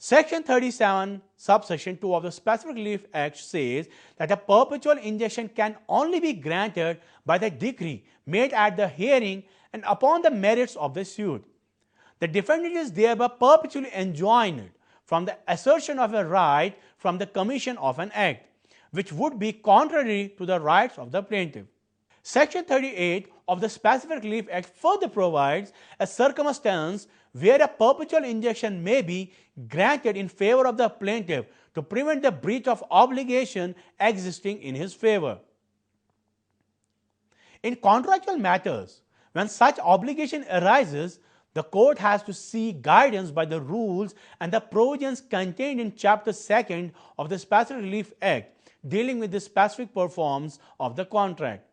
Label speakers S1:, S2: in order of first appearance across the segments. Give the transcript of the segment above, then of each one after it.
S1: Section 37, subsection 2 of the Specific Relief Act says that a perpetual injunction can only be granted by the decree made at the hearing and upon the merits of the suit. The defendant is thereby perpetually enjoined from the assertion of a right from the commission of an act, which would be contrary to the rights of the plaintiff. Section 38 of the Specific Relief Act further provides a circumstance where a perpetual injunction may be granted in favor of the plaintiff to prevent the breach of obligation existing in his favor. In contractual matters, when such obligation arises, the court has to seek guidance by the rules and the provisions contained in Chapter 2 of the Specific Relief Act dealing with the specific performance of the contract.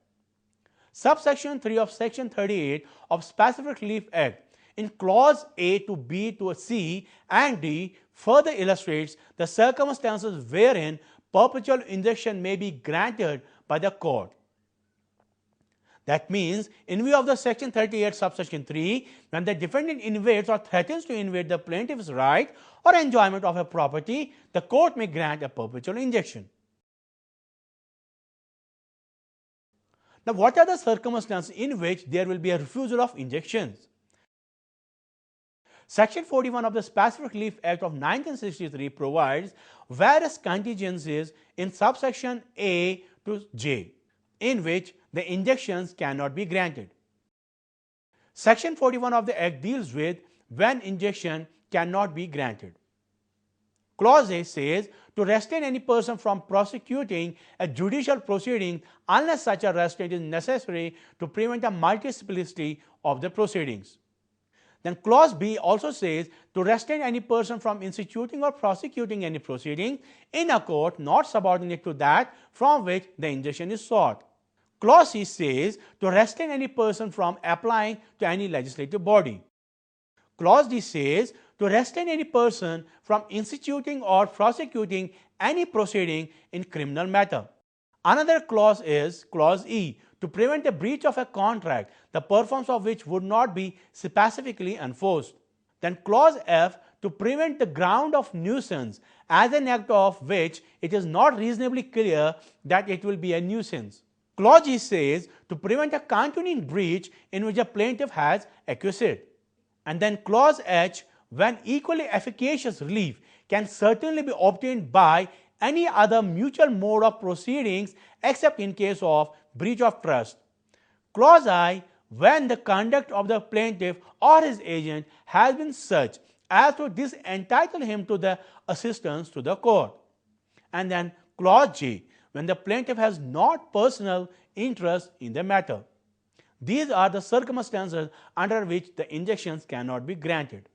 S1: Subsection 3 of Section 38 of Specific Relief Act in Clause A to B to C and D further illustrates the circumstances wherein perpetual injunction may be granted by the court. That means, in view of the Section 38 subsection 3, when the defendant invades or threatens to invade the plaintiff's right or enjoyment of a property, the court may grant a perpetual injunction. Now, what are the circumstances in which there will be a refusal of injunctions? Section 41 of the Specific Relief Act of 1963 provides various contingencies in subsection A to J, in which the injunctions cannot be granted. Section 41 of the Act deals with when injunction cannot be granted. Clause A says to restrain any person from prosecuting a judicial proceeding unless such a restraint is necessary to prevent a multiplicity of the proceedings. Then Clause B also says to restrain any person from instituting or prosecuting any proceeding in a court not subordinate to that from which the injunction is sought. Clause C says to restrain any person from applying to any legislative body. Clause D says to restrain any person from instituting or prosecuting any proceeding in criminal matter. Another clause is Clause E, to prevent a breach of a contract, the performance of which would not be specifically enforced. Then Clause F, to prevent the ground of nuisance as an act of which it is not reasonably clear that it will be a nuisance. Clause G says to prevent a continuing breach in which a plaintiff has acquitted. And then Clause H, when equally efficacious relief can certainly be obtained by any other mutual mode of proceedings except in case of breach of trust. Clause I, when the conduct of the plaintiff or his agent has been such as to disentitle him to the assistance to the court. And then Clause J, when the plaintiff has not personal interest in the matter. These are the circumstances under which the injunctions cannot be granted.